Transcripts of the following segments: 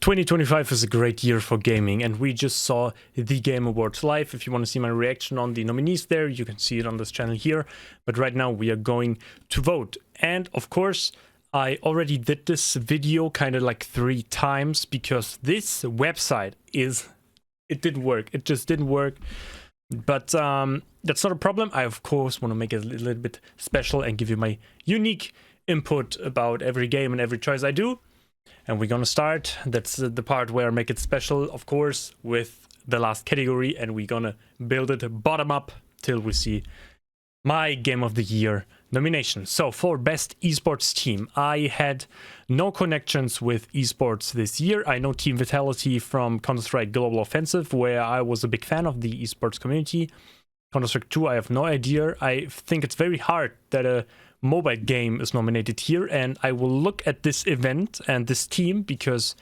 2025 is a great year for gaming, and we just saw the Game Awards live. If you want to see my reaction on the nominees there, you can see it on this channel here. But right now we are going to vote. And of course, I already did this video kind of like 3 times because this website it didn't work. It just didn't work. But that's not a problem. I, of course, want to make it a little bit special and give you my unique input about every game and every choice I do. And we're gonna start. That's the part where I make it special, of course, with the last category, and we're gonna build it bottom up till we see my Game of the Year nomination. So for Best Esports Team, I had no connections with esports this year. I know Team Vitality from Counter-Strike Global Offensive, where I was a big fan of the esports community. Counter-Strike 2, I have no idea. I think it's very hard that a mobile game is nominated here, and I will look at this event and this team because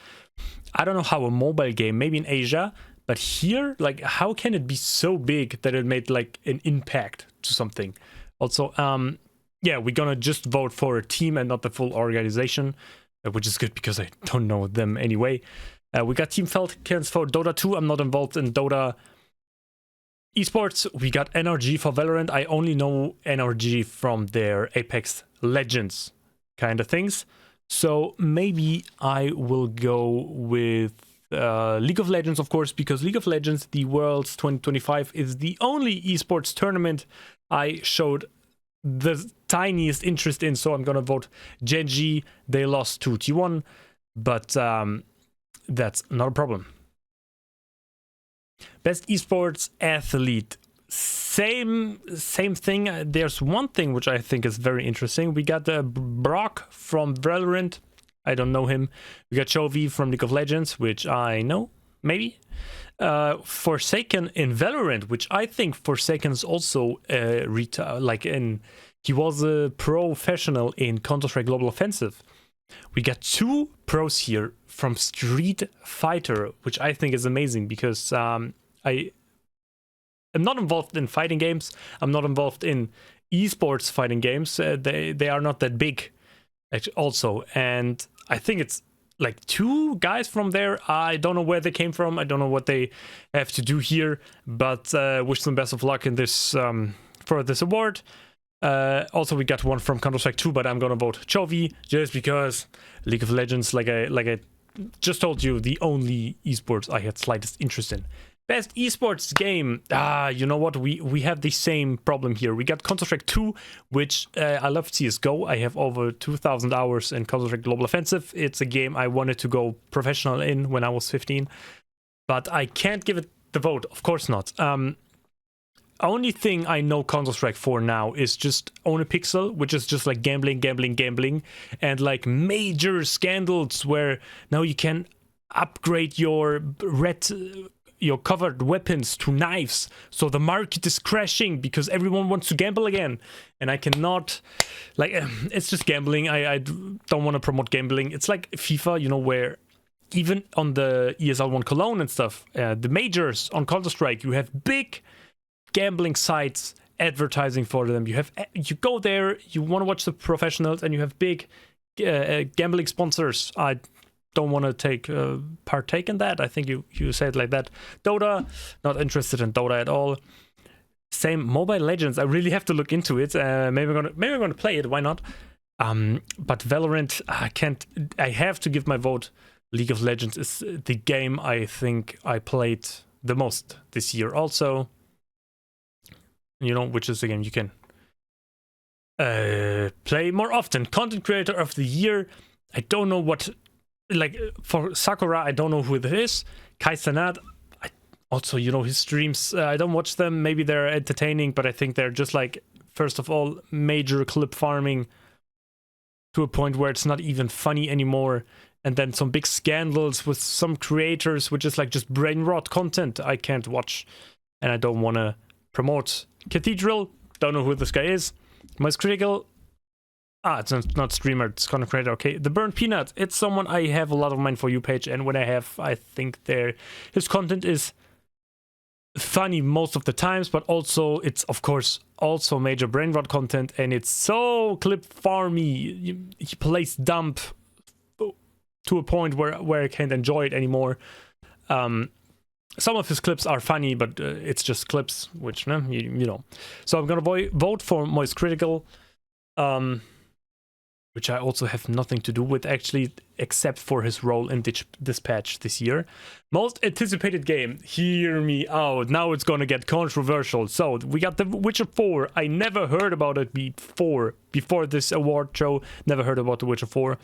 I don't know how a mobile game, maybe in Asia, but here, like, how can it be so big that it made like an impact to something? Also, yeah, we're gonna just vote for a team and not the full organization, which is good because I don't know them anyway. We got Team Falcons for Dota 2. I'm not involved in Dota esports. We got NRG for Valorant. I only know NRG from their Apex Legends kind of things. So maybe I will go with League of Legends, of course, because League of Legends, the Worlds 2025, is the only esports tournament I showed the tiniest interest in. So I'm going to vote Gen G. They lost to T1, but that's not a problem. Best esports athlete, same thing. There's one thing which I think is very interesting. We got Brock from Valorant. I don't know him. We got Chovy from League of Legends, which I know, maybe. Forsaken in Valorant, which I think Forsaken is also he was a professional in Counter-Strike Global Offensive. We got 2 pros here from Street Fighter, which I think is amazing because I am not involved in fighting games. I'm not involved in esports fighting games. They are not that big, actually, also. And I think it's like 2 guys from there. I don't know where they came from. I don't know what they have to do here, but wish them best of luck in this for this award. Also, we got one from Counter-Strike 2, but I'm gonna vote Chovy just because League of Legends, like I just told you, the only esports I had slightest interest in. Best esports game. You know what? We have the same problem here. We got Counter-Strike 2, which I love CSGO. I have over 2,000 hours in Counter-Strike Global Offensive. It's a game I wanted to go professional in when I was 15, but I can't give it the vote. Of course not. Only thing I know Counter-Strike for now is just Own a Pixel, which is just like gambling, and like major scandals where now you can upgrade your covered weapons to knives. So the market is crashing because everyone wants to gamble again, and I cannot, like, it's just gambling. I don't want to promote gambling. It's like FIFA, you know, where even on the ESL 1 Cologne and stuff, the majors on Counter-Strike, you have big gambling sites advertising for them. You go there, you want to watch the professionals, and you have big gambling sponsors. I don't want to partake in that. I think you say it like that. Dota, not interested in Dota at all. Same Mobile Legends. I really have to look into it. Maybe I'm gonna play it. Why not? But Valorant, I have to give my vote. League of Legends is the game I think I played the most this year. Also, you know, which is the game you can play more often. Content Creator of the Year. I don't know what, like, for Sakura, I don't know who it is. Kai Cenat, also, you know, his streams, I don't watch them. Maybe they're entertaining, but I think they're just like, first of all, major clip farming to a point where it's not even funny anymore. And then some big scandals with some creators, which is like just brain rot content I can't watch, and I don't want to promote. Cathedral, don't know who this guy is. Most Critical, it's not streamer, it's content creator. Okay, The Burnt Peanut, it's someone I have a lot of mind for you page, and when I think his content is funny most of the times, but also it's of course also major brain rot content, and it's so clip farmy. He plays dump to a point where I can't enjoy it anymore. Some of his clips are funny, but it's just clips, which, you know. So I'm gonna vote for Moist Critical, which I also have nothing to do with, actually, except for his role in this patch this year. Most anticipated game, hear me out. Now it's gonna get controversial. So we got The Witcher 4. I never heard about it before this award show. Never heard about The Witcher 4.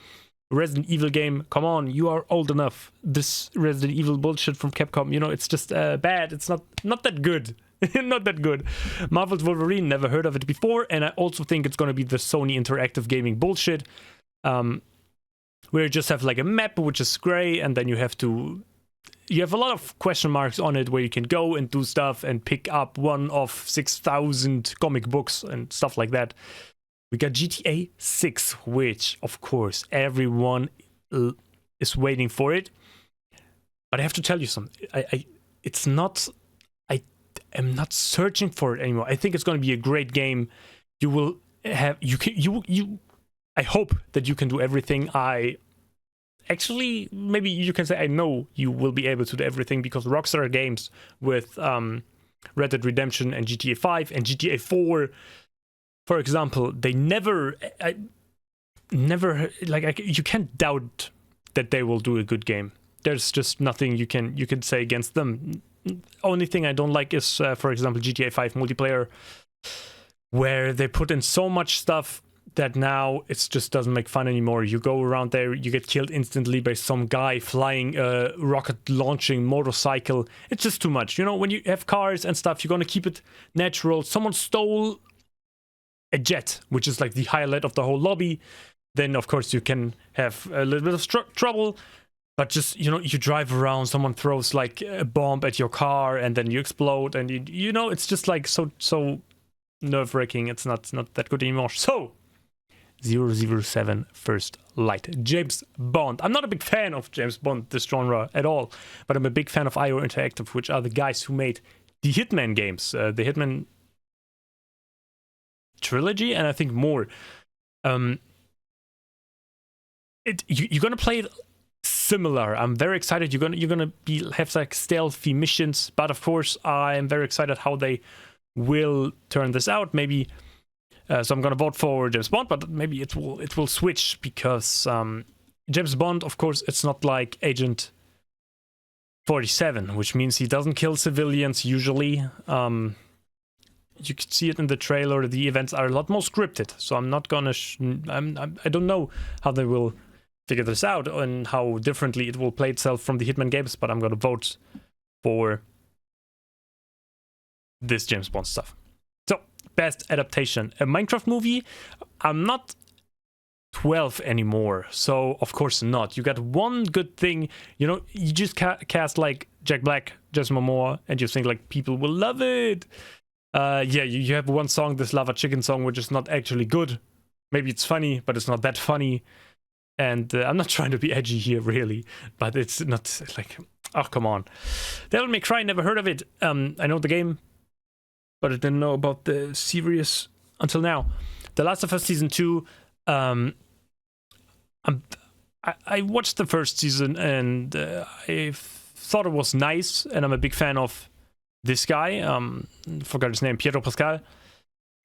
Resident Evil game, come on, you are old enough. This Resident Evil bullshit from Capcom, you know, it's just bad. It's not that good. Not that good. Marvel's Wolverine, never heard of it before, and I also think it's gonna be the Sony Interactive Gaming bullshit, where you just have like a map which is gray, and then you have a lot of question marks on it where you can go and do stuff and pick up one of 6,000 comic books and stuff like that. We got GTA 6, which, of course, everyone is waiting for it. But I have to tell you something. I am not searching for it anymore. I think it's going to be a great game. You will have... I hope that you can do everything. Actually, maybe you can say I know you will be able to do everything, because Rockstar Games with Red Dead Redemption and GTA 5 and GTA 4... For example, they never, you can't doubt that they will do a good game. There's just nothing you can say against them. Only thing I don't like is, for example, GTA 5 multiplayer, where they put in so much stuff that now it just doesn't make fun anymore. You go around there, you get killed instantly by some guy flying a rocket launching motorcycle. It's just too much. You know, when you have cars and stuff, you're gonna keep it natural. Someone stole a jet, which is like the highlight of the whole lobby, then of course you can have a little bit of trouble. But just, you know, you drive around, someone throws like a bomb at your car, and then you explode, and you know, it's just like so nerve-wracking. It's not that good anymore. So 007 First Light, James Bond. I'm not a big fan of James Bond, this genre, at all, but I'm a big fan of IO Interactive, which are the guys who made the Hitman games, the Hitman trilogy, and I think more. You're gonna play it similar. I'm very excited. You're gonna have like stealthy missions, but of course I am very excited how they will turn this out. Maybe so I'm gonna vote for James Bond, but maybe it will switch, because James Bond, of course, it's not like Agent 47, which means he doesn't kill civilians usually. You can see it in the trailer. The events are a lot more scripted, so I'm not gonna. I don't know how they will figure this out and how differently it will play itself from the Hitman games. But I'm gonna vote for this James Bond stuff. So, best adaptation, a Minecraft movie. I'm not 12 anymore, so of course not. You got one good thing. You know, you just cast like Jack Black, Jason Momoa, and you think like people will love it. Yeah, you have one song, this Lava Chicken song, which is not actually good. Maybe it's funny, but it's not that funny. And I'm not trying to be edgy here, really, but it's not like, oh, come on. Devil May Cry, never heard of it. I know the game, but I didn't know about the series until now. The Last of Us Season 2, I watched the first season, and I thought it was nice, and I'm a big fan of this guy, forgot his name, Pietro Pascal.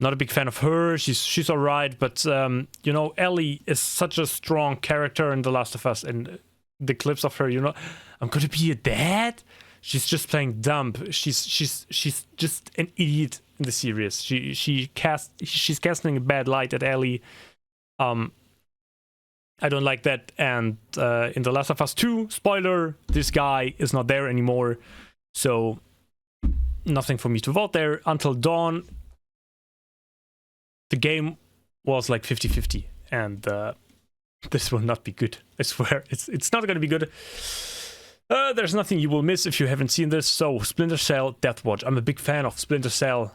Not a big fan of her. She's alright, but you know, Ellie is such a strong character in The Last of Us, and the clips of her, you know, I'm gonna be a dad. She's just playing dumb. She's just an idiot in the series. She's casting a bad light at Ellie. I don't like that. And in The Last of Us 2, spoiler, this guy is not there anymore. So nothing for me to vote there. Until Dawn, the game was like 50-50, and this will not be good. I swear, it's not going to be good. There's nothing you will miss if you haven't seen this. So, Splinter Cell Deathwatch. I'm a big fan of Splinter Cell,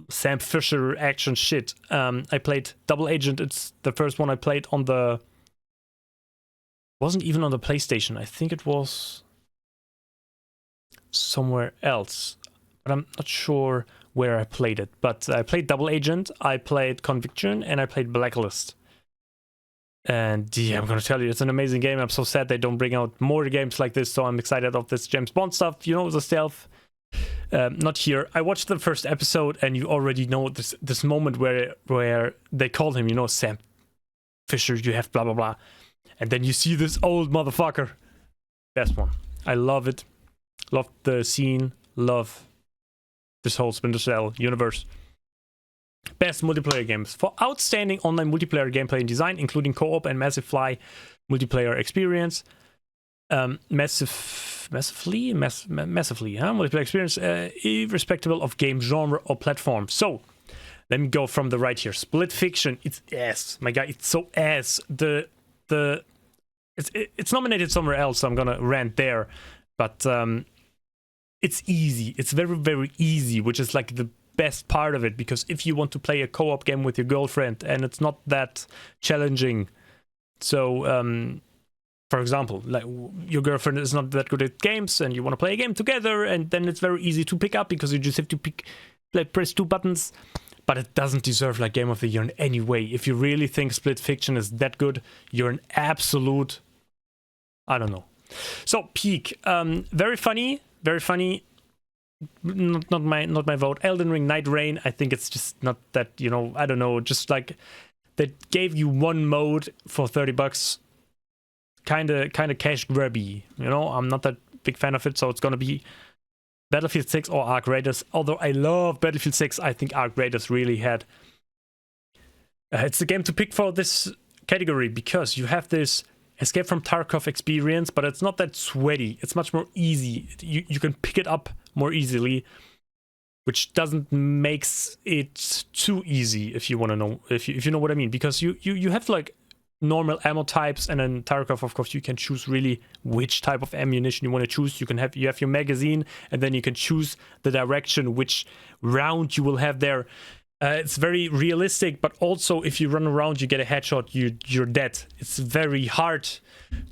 Sam Fisher action shit. I played Double Agent. It's the first one I played on the... wasn't even on the PlayStation. I think it was somewhere else, but I'm not sure where I played it. But I played Double Agent, I played Conviction, and I played Blacklist. And yeah, I'm gonna tell you, it's an amazing game. I'm so sad they don't bring out more games like this, so I'm excited of this James Bond stuff. You know, the stealth. Not here. I watched the first episode, and you already know this moment where they call him, you know, Sam Fisher, you have blah blah blah. And then you see this old motherfucker. Best one. I love it. Love the scene. Love this whole Splinter Cell universe. Best multiplayer games. For outstanding online multiplayer gameplay and design, including co-op and massively multiplayer experience. Massively, multiplayer experience, irrespective of game genre or platform. So, let me go from the right here. Split Fiction, it's ass. My guy, it's so ass. It's nominated somewhere else, so I'm gonna rant there. But it's easy. It's very, very easy, which is like the best part of it, because if you want to play a co-op game with your girlfriend and it's not that challenging, so for example, like your girlfriend is not that good at games and you want to play a game together, and then it's very easy to pick up because you just have to press 2 buttons. But it doesn't deserve like Game of the Year in any way. If you really think Split Fiction is that good, you're an absolute, I don't know. So Peak, very funny. Not my vote. Elden Ring, Night Rain. I think it's just not that, you know, I don't know. Just like they gave you one mode for $30. Kind of cash grabby. You know, I'm not that big fan of it. So it's gonna be Battlefield 6 or Arc Raiders. Although I love Battlefield 6, I think Arc Raiders really had. It's the game to pick for this category because you have this Escape from Tarkov experience, but it's not that sweaty. It's much more easy. You can pick it up more easily, which doesn't makes it too easy, if you want to know, if you know what I mean. Because you have like normal ammo types, and then Tarkov, of course, you can choose really which type of ammunition you want to choose. You have your magazine, and then you can choose the direction which round you will have there. It's very realistic, but also if you run around, you get a headshot, you're dead. It's very hard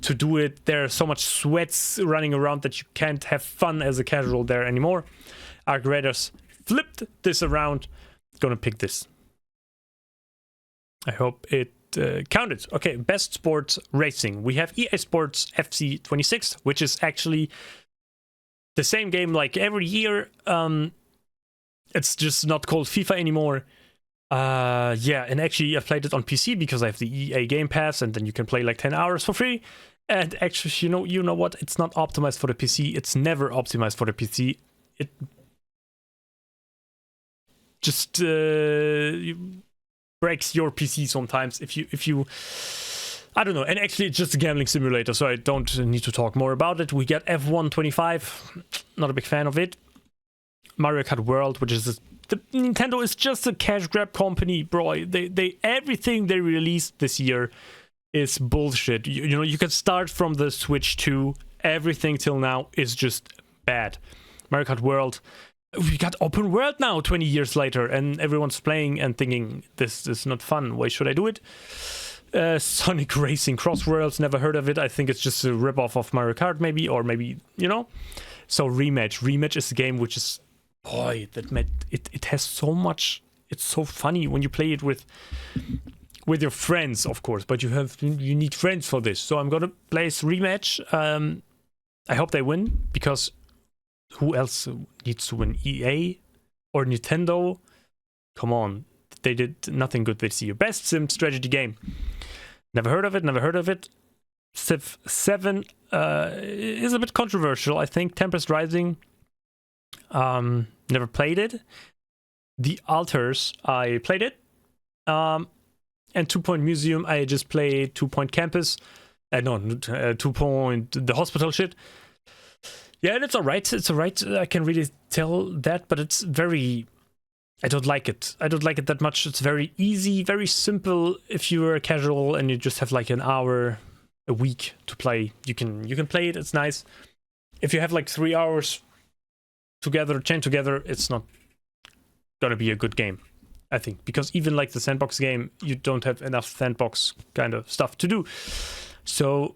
to do it. There's so much sweats running around that you can't have fun as a casual there anymore. Arc Raiders flipped this around. Gonna pick this. I hope it counted. Okay, best sports racing. We have EA Sports FC 26, which is actually the same game like every year. It's just not called FIFA anymore. Yeah, and actually I played it on PC because I have the EA Game Pass, and then you can play like 10 hours for free. And actually, you know what? It's not optimized for the PC. It's never optimized for the PC. It just breaks your PC sometimes if you I don't know. And actually, it's just a gambling simulator, so I don't need to talk more about it. We get F1 25. Not a big fan of it. Mario Kart World, which is the Nintendo is just a cash grab company, bro. They everything they released this year is bullshit. You know, you can start from the Switch 2. Everything till now is just bad. Mario Kart World. We got open world now 20 years later, and everyone's playing and thinking this is not fun. Why should I do it? Sonic Racing Cross Worlds, never heard of it. I think it's just a ripoff of Mario Kart, maybe, or maybe, you know. So Rematch is a game which is, boy, it has so much. It's so funny when you play it with your friends, of course, but you need friends for this. So I'm gonna place Rematch. I hope they win, because who else needs to win? EA or Nintendo? Come on, they did nothing good this year. Best sim strategy game. Never heard of it. Civ 7 is a bit controversial, I think. Tempest Rising. Never played it. The Altars, I played it. And 2 Point Museum, I just played 2 Point Campus. 2 Point, the hospital shit. Yeah, it's alright. I can really tell that, but it's very... I don't like it. I don't like it that much. It's very easy, very simple. If you're casual and you just have like an hour a week to play, you can play it. It's nice. If you have like 3 hours chained together, it's not gonna be a good game, I think, because even like the sandbox game, you don't have enough sandbox kind of stuff to do. So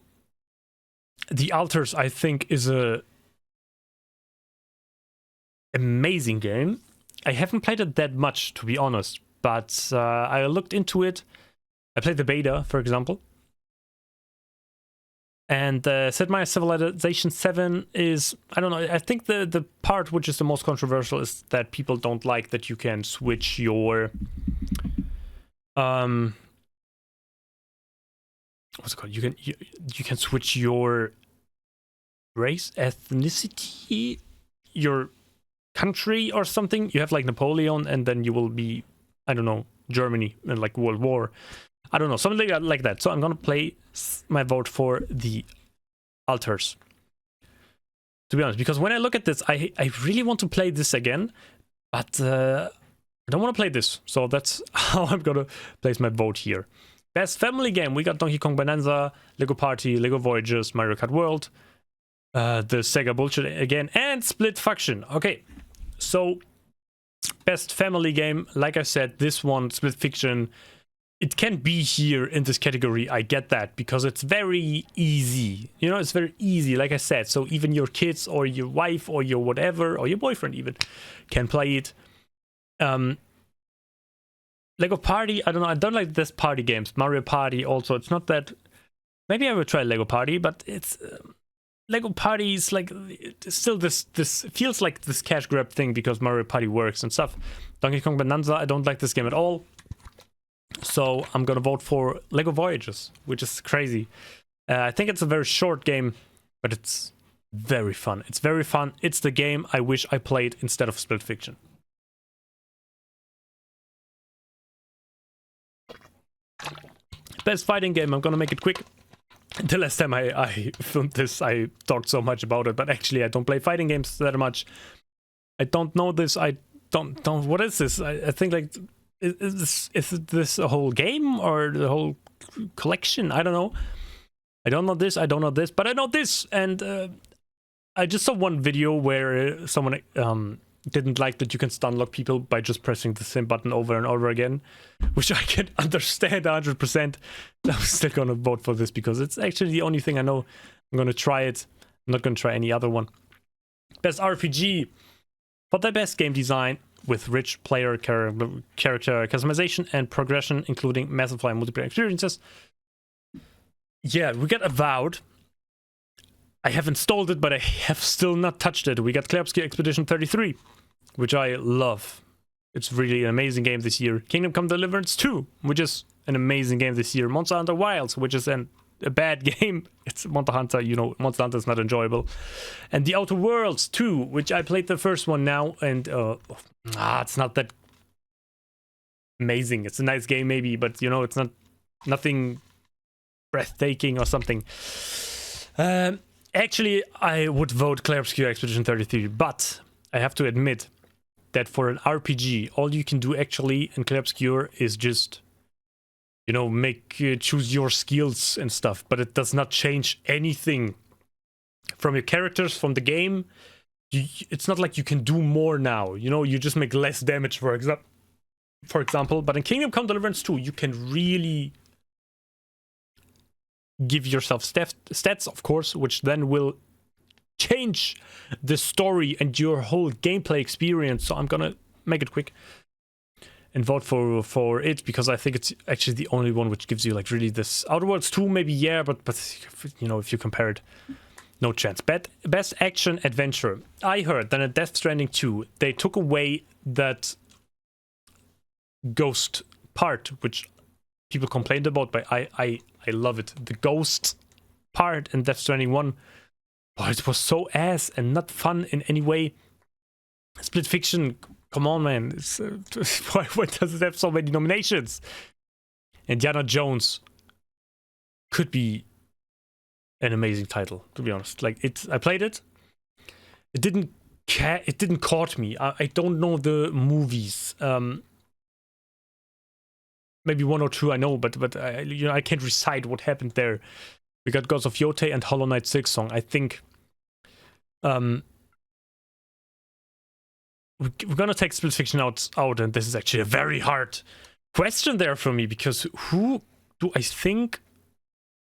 The Altars, I think, is a amazing game. I haven't played it that much, to be honest, but I looked into it. I played the beta, for example, And Sid Meier's Civilization 7 is, I don't know, I think the part which is the most controversial is that people don't like that you can switch your what's it called? You can switch your race, ethnicity, your country or something. You have like Napoleon, and then you will be, I don't know, Germany in like World War. I don't know, something like that. So I'm gonna play my vote for the altars. To be honest, because when I look at this, I really want to play this again, but I don't want to play this. So that's how I'm gonna place my vote here. Best family game, we got Donkey Kong Bonanza, Lego Party, Lego Voyages, Mario Kart World, the Sega bullshit again, and Split Faction. Okay, so best family game, like I said, this one, Split Fiction, it can be here in this category. I get that, because it's very easy. You know, it's very easy, like I said. So even your kids or your wife or your whatever, or your boyfriend even, can play it. Lego Party, I don't know, I don't like this party games. Mario Party also, it's not that... Maybe I will try Lego Party, but it's... Lego Party is like... Still this feels like this cash grab thing, because Mario Party works and stuff. Donkey Kong Bonanza, I don't like this game at all. So I'm gonna vote for Lego Voyages, which is crazy. I think it's a very short game, but it's very fun. It's very fun. It's the game I wish I played instead of Split Fiction. Best fighting game, I'm gonna make it quick. The last time I filmed this, I talked so much about it, but actually I don't play fighting games that much. I don't know this, I don't, what is this? I think like... Is this a whole game or the whole collection? I don't know. I don't know this, I don't know this, but I know this. And I just saw one video where someone didn't like that you can stun lock people by just pressing the same button over and over again, which I can understand 100%. I'm still gonna vote for this because it's actually the only thing I know. I'm gonna try it. I'm not gonna try any other one. Best RPG. For the best game design, with rich player character customization and progression, including massive fly multiplayer experiences. Yeah, we got Avowed. I have installed it, but I have still not touched it. We got Klebski Expedition 33, which I love. It's really an amazing game this year. Kingdom Come Deliverance 2, which is an amazing game this year. Monster Hunter Wilds, which is a bad game. It's Monster Hunter, you know, Monster Hunter is not enjoyable. And The Outer Worlds 2, which I played the first one now, and it's not that amazing. It's a nice game maybe, but you know, it's nothing breathtaking or something. Actually, I would vote Clair Obscur Expedition 33, but I have to admit that for an RPG, all you can do actually in Clair Obscur is just, you know, choose your skills and stuff, but it does not change anything from your characters, from the game. It's not like you can do more now, you know, you just make less damage, for example. But in Kingdom Come Deliverance 2, you can really give yourself stats, of course, which then will change the story and your whole gameplay experience. So I'm gonna make it quick and vote for it, because I think it's actually the only one which gives you like really this. Outer Worlds 2 maybe, yeah, but you know, if you compare it, no chance. Best action adventure. I heard that in Death Stranding 2 they took away that ghost part, which people complained about, but I love it. The ghost part in Death Stranding 1, oh, it was so ass and not fun in any way. Split Fiction, come on, man. It's, why does it have so many nominations? Indiana Jones could be an amazing title, to be honest. Like, I played it. It didn't caught me. I don't know the movies. Maybe one or two I know, but you know, I can't recite what happened there. We got Gods of Yote and Hollow Knight Silksong. I think we're gonna take Split Fiction out, and this is actually a very hard question there for me, because who do I think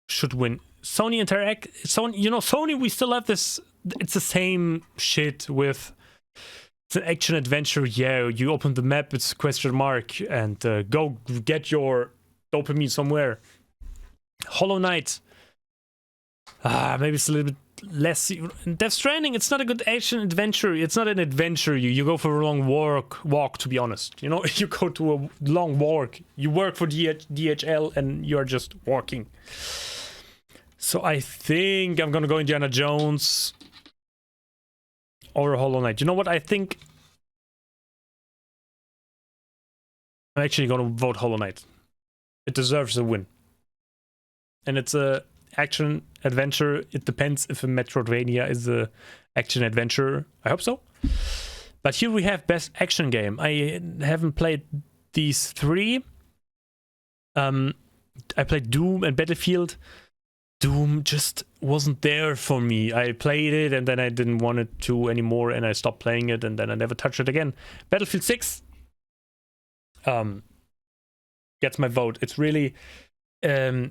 should win? Sony Interact, Sony, you know, Sony, we still have this, it's the same shit with, it's an action adventure, yeah, you open the map, it's question mark, and go get your dopamine somewhere. Hollow Knight, maybe it's a little bit less. Death Stranding, it's not a good action adventure. It's not an adventure. You go for a long walk, to be honest. You know, you go to a long walk. You work for DHL and you're just walking. So I think I'm gonna go Indiana Jones or Hollow Knight. You know what? I think I'm actually gonna vote Hollow Knight. It deserves a win. And it's a action adventure. It depends if a Metroidvania is a action adventure. I hope so. But here we have best action game. I haven't played these three. I played Doom and Battlefield. Doom just wasn't there for me. I played it and then I didn't want it to anymore and I stopped playing it and then I never touched it again. Battlefield 6 gets my vote. It's really wait a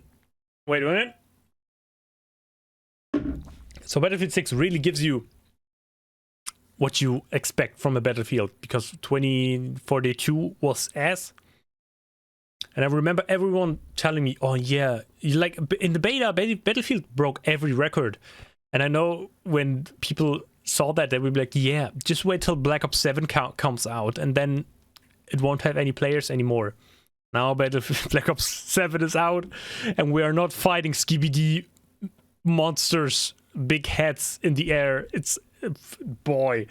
minute. So Battlefield 6 really gives you what you expect from a Battlefield, because 2042 was ass. And I remember everyone telling me, oh yeah, like in the beta, Battlefield broke every record. And I know when people saw that, they would be like, yeah, just wait till Black Ops 7 comes out and then it won't have any players anymore. Now Black Ops 7 is out and we are not fighting skibidi monsters, big heads in the air. It's, boy,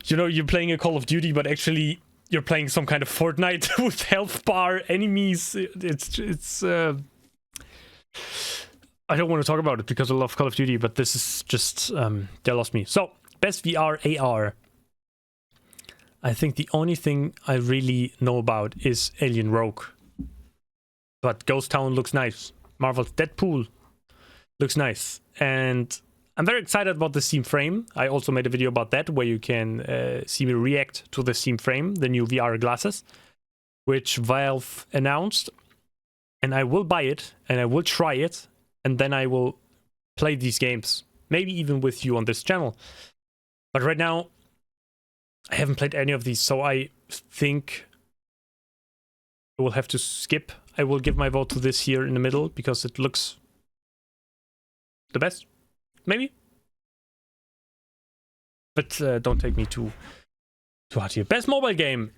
you know, you're playing a Call of Duty, but actually you're playing some kind of Fortnite with health bar enemies. It's I don't want to talk about it because I love Call of Duty, but this is just they lost me. So best VR AR. I think the only thing I really know about is Alien Rogue, but Ghost Town looks nice. Marvel's Deadpool looks nice, and I'm very excited about the Steam Frame. I also made a video about that where you can see me react to the Steam Frame, the new VR glasses, which Valve announced. And I will buy it, and I will try it, and then I will play these games. Maybe even with you on this channel. But right now, I haven't played any of these, so I think I will have to skip. I will give my vote to this here in the middle, because it looks the best. Maybe, but don't take me too hard here. Best mobile game.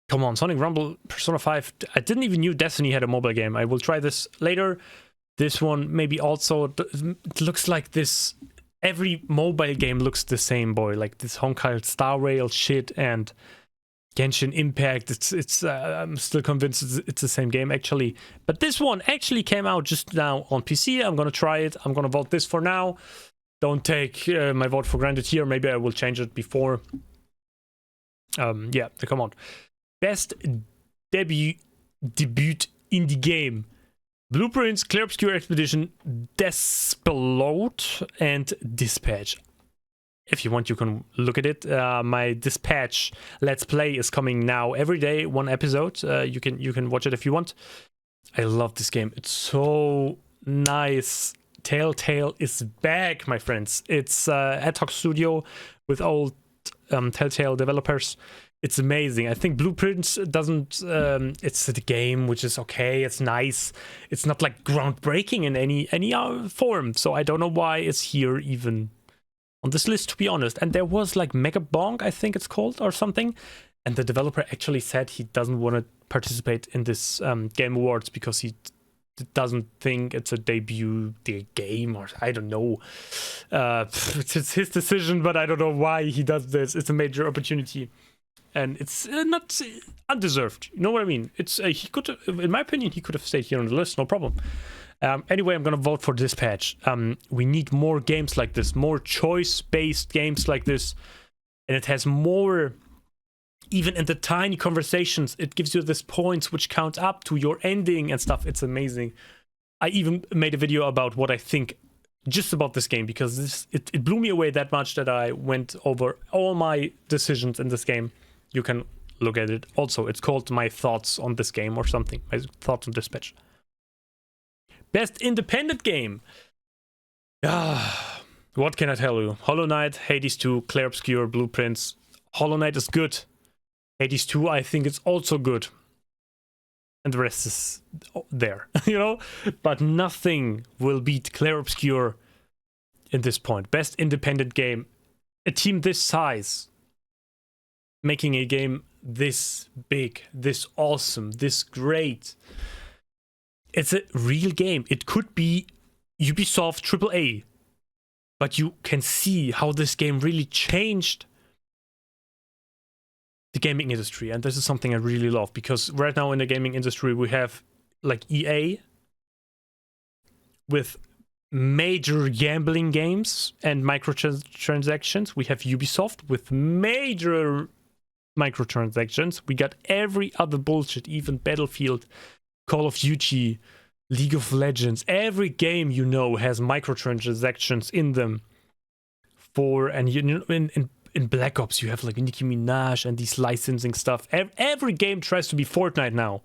Come on, Sonic Rumble, Persona 5. I didn't even knew Destiny had a mobile game. I will try this later. This one maybe also. It looks like this. Every mobile game looks the same, boy. Like this Honkai Star Rail shit and Genshin Impact. It's. I'm still convinced it's the same game actually. But this one actually came out just now on PC. I'm gonna try it. I'm gonna vote this for now. Don't take my vote for granted here. Maybe I will change it before. Yeah, come on. Best debut indie game. Blueprints, Clear Obscure Expedition, Despelode, and Dispatch. If you want, you can look at it. My Dispatch Let's Play is coming now every day, one episode. You can watch it if you want. I love this game. It's so nice. Telltale is back, my friends. It's ad hoc studio with old Telltale developers. It's amazing. I think Blueprints doesn't. It's the game which is okay. It's nice. It's not like groundbreaking in any form. So I don't know why it's here even on this list, to be honest. And there was like Mega Bonk, I think it's called, or something. And the developer actually said he doesn't want to participate in this Game Awards because he doesn't think it's a debut game, or I don't know. It's his decision, but I don't know why he does this. It's a major opportunity. And it's not undeserved. You know what I mean? It's he could, in my opinion, he could have stayed here on the list, no problem. Anyway, I'm gonna vote for Dispatch. We need more games like this, more choice-based games like this, and it has more. Even in the tiny conversations, it gives you this points which count up to your ending and stuff. It's amazing. I even made a video about what I think just about this game, because it blew me away that much that I went over all my decisions in this game. You can look at it. Also, it's called My Thoughts on This Game or something. My Thoughts on Dispatch. Best independent game. What can I tell you? Hollow Knight, Hades 2, Clair Obscur, Blueprints. Hollow Knight is good. Hades 2, I think it's also good. and the rest is there, you know? But nothing will beat Clair Obscur in this point. Best independent game. A team this size making a game this big, this awesome, this great. It's a real game. It could be Ubisoft AAA, but you can see how this game really changed the gaming industry, and this is something I really love, because right now in the gaming industry we have like EA with major gambling games and microtransactions. We have Ubisoft with major microtransactions. We got every other bullshit, even Battlefield, Call of Duty, League of Legends. Every game, you know, has microtransactions in them. And you know, in Black Ops, you have like Nicki Minaj and these licensing stuff. Every game tries to be Fortnite now,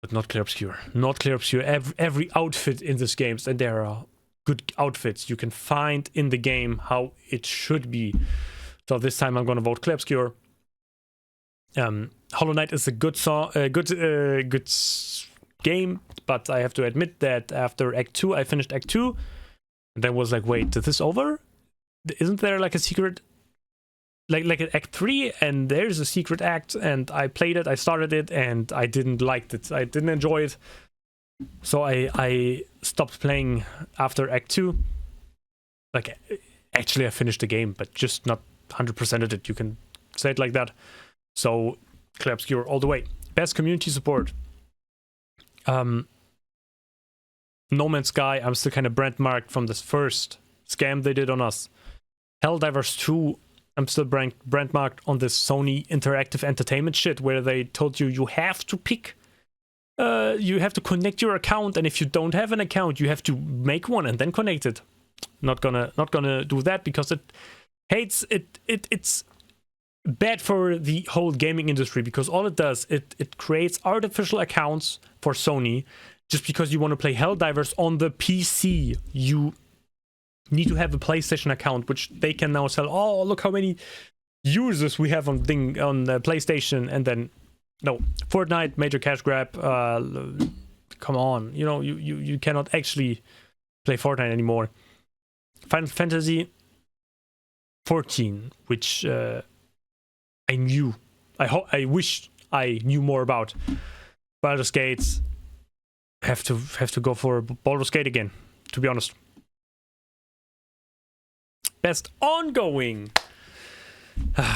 but not Clair Obscur. Not Clair Obscur. Every outfit in this game, and there are good outfits you can find in the game how it should be. So this time I'm gonna vote Clair Obscur. Hollow Knight is a good game, but I have to admit that after Act 2, I finished Act 2, and then was like, wait, is this over? Isn't there like a secret, like an Act 3, and there's a secret act, and I played it, I started it, and I didn't like it, I didn't enjoy it, so I stopped playing after Act 2. Like, actually I finished the game, but just not 100%ed it, you can say it like that. So, Clair Obscur all the way. Best community support. No Man's Sky, I'm still kind of brand-marked from this first scam they did on us. Helldivers 2, I'm still brand-marked on this Sony Interactive Entertainment shit, where they told you have to pick, you have to connect your account, and if you don't have an account, you have to make one and then connect it. Not gonna do that, because it's bad for the whole gaming industry, because all it does, it creates artificial accounts for Sony. Just because you want to play Helldivers on the PC, you need to have a PlayStation account, which they can now sell. Oh, look how many users we have on PlayStation, and then no, Fortnite, major cash grab. Come on, you know, you cannot actually play Fortnite anymore. Final Fantasy 14, which I knew. I wish I knew more about. Baldur's Gate. Have to go for Baldur's Gate again, to be honest. Best ongoing.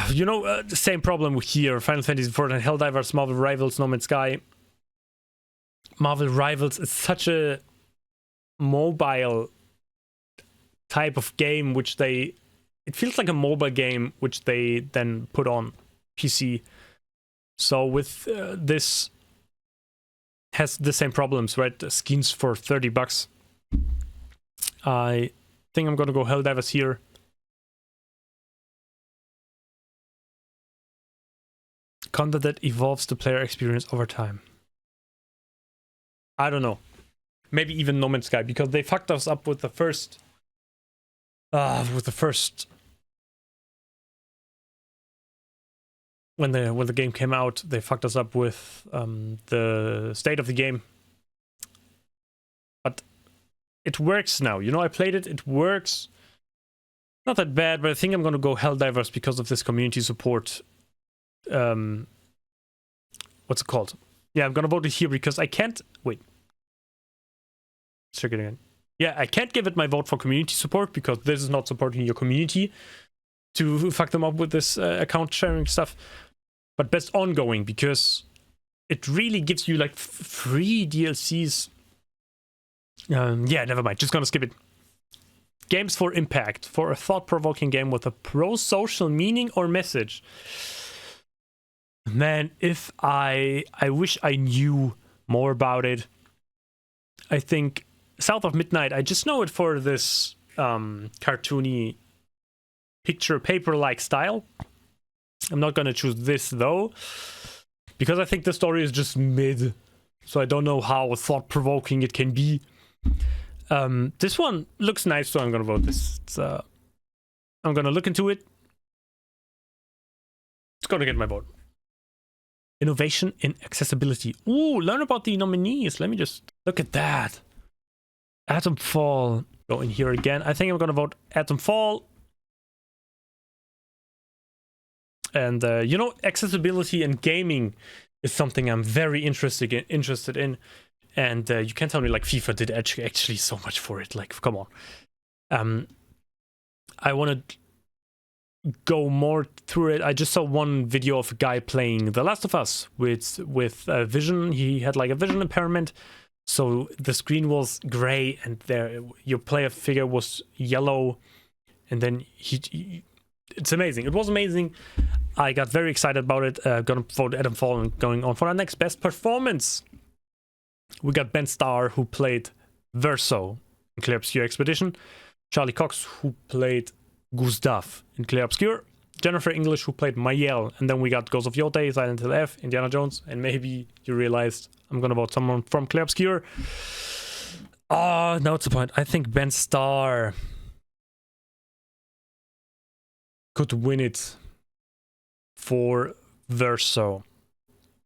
You know, the same problem here. Final Fantasy XIV, Helldivers, Marvel Rivals, No Man's Sky. Marvel Rivals is such a mobile type of game, which it feels like a mobile game, which they then put on PC. So with this has the same problems, right? The skins for $30. I think I'm gonna go Helldivers here. Content that evolves the player experience over time. I don't know. Maybe even No Man's Sky, because they fucked us up with the first. When the game came out, they fucked us up with the state of the game. But it works now. You know, I played it. It works. Not that bad, but I think I'm gonna go Helldivers because of this community support. What's it called? Yeah, I'm gonna vote it here because I can't. Wait. Let's check it again. Yeah, I can't give it my vote for community support because this is not supporting your community to fuck them up with this account sharing stuff. But best ongoing, because it really gives you like free DLCs. Yeah, never mind. Just gonna skip it. Games for impact. For a thought-provoking game with a pro-social meaning or message. Man, if I wish I knew more about it. I think South of Midnight, I just know it for this cartoony picture paper-like style. I'm not gonna choose this though, because I think the story is just mid, so I don't know how thought-provoking it can be. This one looks nice, so I'm gonna vote this. I'm gonna look into it. It's gonna get my vote. Innovation in accessibility. Ooh, learn about the nominees. Let me just look at that. Atomfall. Go in here again. I think I'm gonna vote Atomfall. And you know, accessibility in gaming is something I'm very interested in. And you can't tell me like FIFA did actually so much for it. Like, come on. I want to go more through it. I just saw one video of a guy playing The Last of Us with vision. He had like a vision impairment, so the screen was gray and there your player figure was yellow, and then it's amazing. It was amazing. I got very excited about it. Gonna vote Atomfall and going on for our next best performance. We got Ben Starr, who played Verso in Clear Obscure Expedition. Charlie Cox, who played Gustav in Clear Obscure. Jennifer English, who played Mayel. And then we got Ghost of Yotei, Silent Hill F, Indiana Jones. And maybe you realized I'm gonna vote someone from Clear Obscure. Oh, now it's the point. I think Ben Starr could win it for Verso.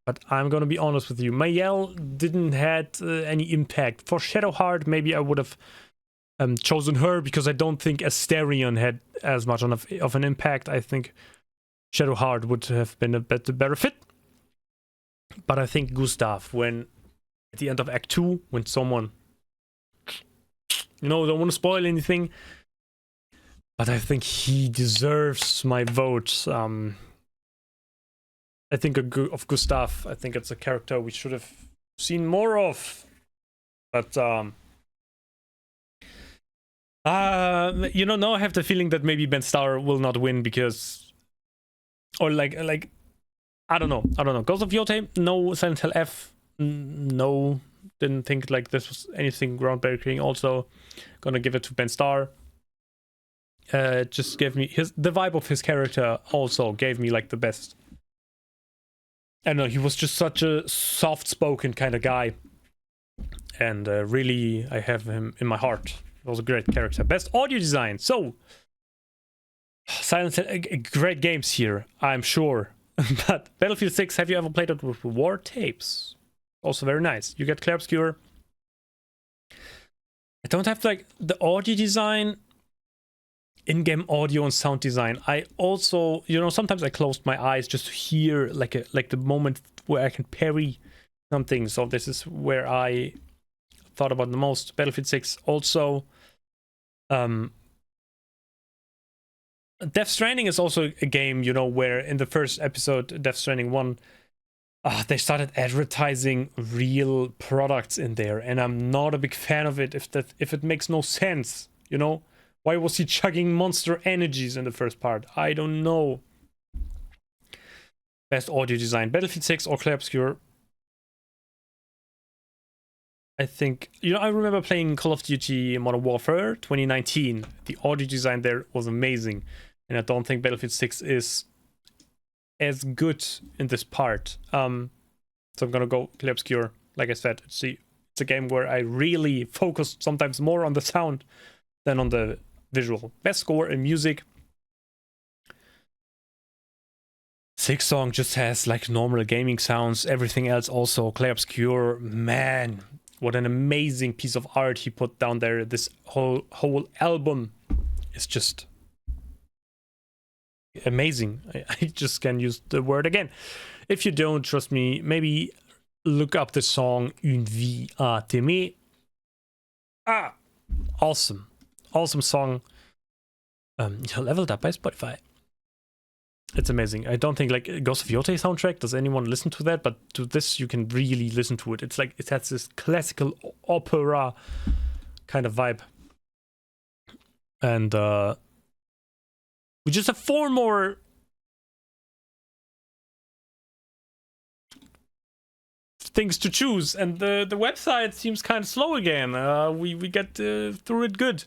But I'm gonna be honest with you. Mayel didn't had any impact. For Shadowheart, maybe I would have chosen her because I don't think Asterion had as much of an impact. I think Shadowheart would have been a better fit. But I think Gustav, when at the end of Act 2, when someone, you know, don't want to spoil anything, but I think he deserves my vote. I think of Gustav, I think it's a character we should have seen more of. But you know, now I have the feeling that maybe Ben Starr will not win because, or like I don't know. Ghost of Yotei, no. Silent Hill F, no. Didn't think like this was anything groundbreaking. Also, gonna give it to Ben Starr. Just gave me the vibe of his character. Also gave me like the best. I don't know, he was just such a soft-spoken kind of guy. And really, I have him in my heart. It was a great character. Best audio design. So, Silent Hill, great games here, I'm sure. But Battlefield 6, have you ever played it with War Tapes? Also very nice. You get Clear Obscure. I don't have like the audio design, in-game audio and sound design. I also, you know, sometimes I closed my eyes just to hear like the moment where I can parry something. So this is where I thought about the most. Battlefield 6 also. Death Stranding is also a game, you know, where in the first episode, Death Stranding 1, they started advertising real products in there, and I'm not a big fan of it if it makes no sense, you know? Why was he chugging Monster Energies in the first part? I don't know. Best audio design. Battlefield 6 or Clear Obscure. I think, you know, I remember playing Call of Duty Modern Warfare 2019. The audio design there was amazing. And I don't think Battlefield 6 is as good in this part. So I'm gonna go Clear Obscure. Like I said, it's a game where I really focus sometimes more on the sound than on the visual. Best score in music. 6 song just has like normal gaming sounds. Everything else also Clear Obscure. Man, what an amazing piece of art he put down there. This whole album is just amazing. I just can't use the word again. If you don't trust me, maybe look up the song Une vie à t'aimer. Awesome song. Leveled up by Spotify. It's amazing. I don't think like Ghost of Yotei soundtrack, does anyone listen to that? But to this you can really listen to it. It's like it has this classical opera kind of vibe. And we just have 4 more things to choose, and the website seems kind of slow again. We get through it good.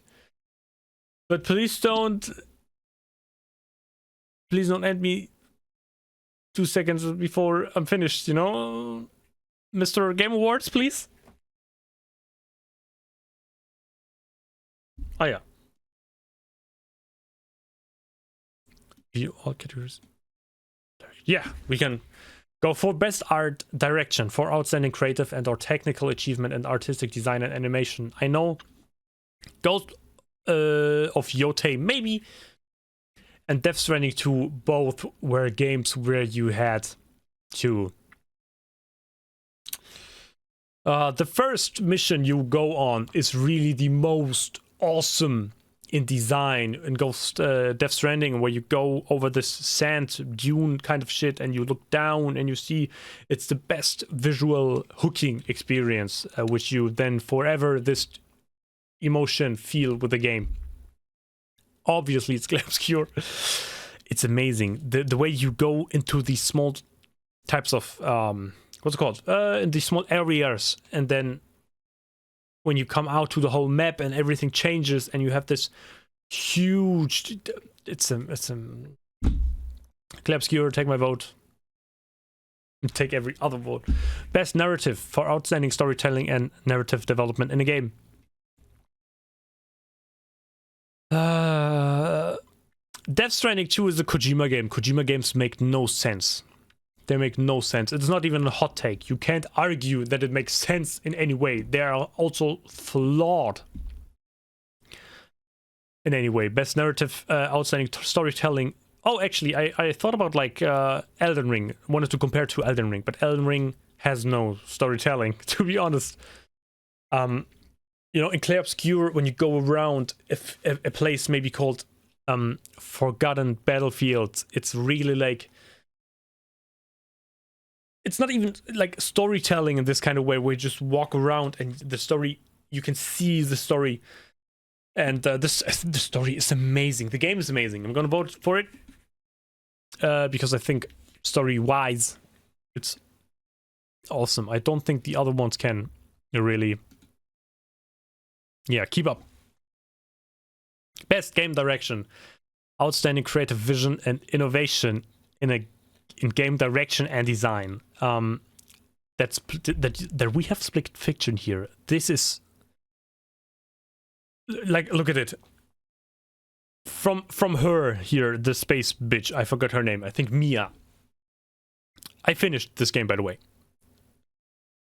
But please don't end me 2 seconds before I'm finished, you know? Mr. Game Awards, please. Oh, yeah. View all categories. Yeah, we can Go for Best Art Direction for outstanding creative and or technical achievement and artistic design and animation. I know Ghost of Yotei maybe, and Death Stranding 2 both were games where you had to... the first mission you go on is really the most awesome in design in Death Stranding, where you go over this sand dune kind of shit and you look down and you see it's the best visual hooking experience, which you then forever this emotion feel with the game. Obviously it's obscure. It's amazing the way you go into these small types of what's it called, in these small areas, and then when you come out to the whole map and everything changes and you have this huge... It's obscure. Take my vote. Take every other vote. Best narrative for outstanding storytelling and narrative development in a game. Death Stranding 2 is a Kojima game. Kojima games make no sense. They make no sense. It's not even a hot take. You can't argue that it makes sense in any way. They are also flawed in any way. Best narrative, outstanding storytelling. Oh, actually, I thought about like Elden Ring. Wanted to compare to Elden Ring, but Elden Ring has no storytelling, to be honest. You know, in Clair Obscur, when you go around a place maybe called Forgotten Battlefields, it's really like... It's not even like storytelling in this kind of way where you just walk around and the story, you can see the story. And the story is amazing. The game is amazing. I'm gonna vote for it because I think story-wise, it's awesome. I don't think the other ones can really, keep up. Best game direction, outstanding creative vision and innovation in game direction and design. That we have split fiction here. This is like, look at it. From her here, the space bitch. I forgot her name. I think Mia. I finished this game, by the way.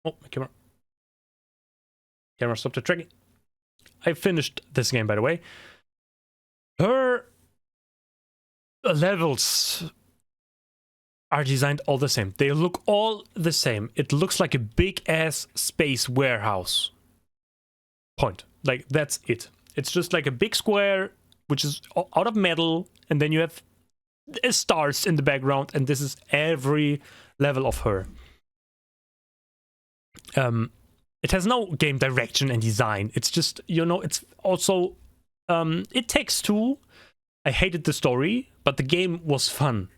Oh, my camera. Camera stopped tracking. I finished this game, by the way. Her levels are designed all the same. They look all the same. It looks like a big ass space warehouse. Point. Like, that's it. It's just like a big square, which is out of metal, and then you have stars in the background, and this is every level of her. It has no game direction and design. It's just, you know, it's also... It Takes Two. I hated the story, but the game was fun.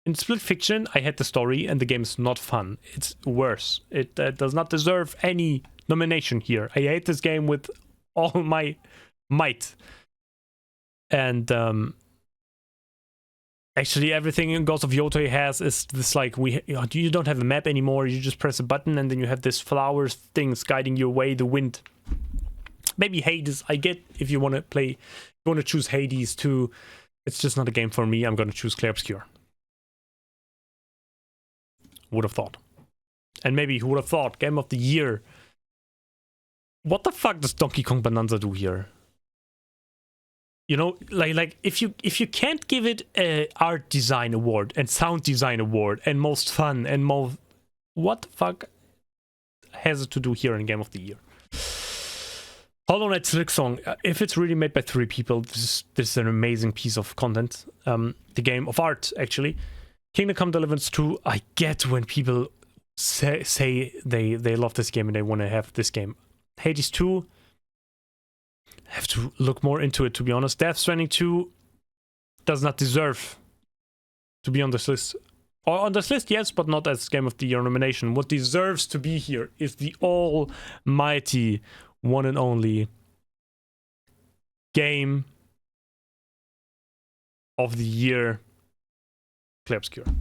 In Split Fiction, I had the story, and the game is not fun. It's worse. It does not deserve any nomination here. I hate this game with all my might. And actually, everything in Ghost of Yotei has is this, like, you don't have a map anymore. You just press a button, and then you have this flowers things guiding your way, the wind. Maybe Hades, I get if you want to play, you want to choose Hades too. It's just not a game for me. I'm going to choose Clair Obscur. Would have thought. And maybe who would have thought? Game of the Year. What the fuck does Donkey Kong Bonanza do here? You know, like if you can't give it a art design award and sound design award and most fun and most... What the fuck has it to do here in Game of the Year? Hollow Knight Silksong, if it's really made by 3 people, this is an amazing piece of content. The game of art, actually. Kingdom Come Deliverance 2, I get when people say they love this game and they want to have this game. Hades 2, I have to look more into it, to be honest. Death Stranding 2 does not deserve to be on this list. Or on this list, yes, but not as Game of the Year nomination. What deserves to be here is the almighty, one and only Game of the Year, Clair Obscur.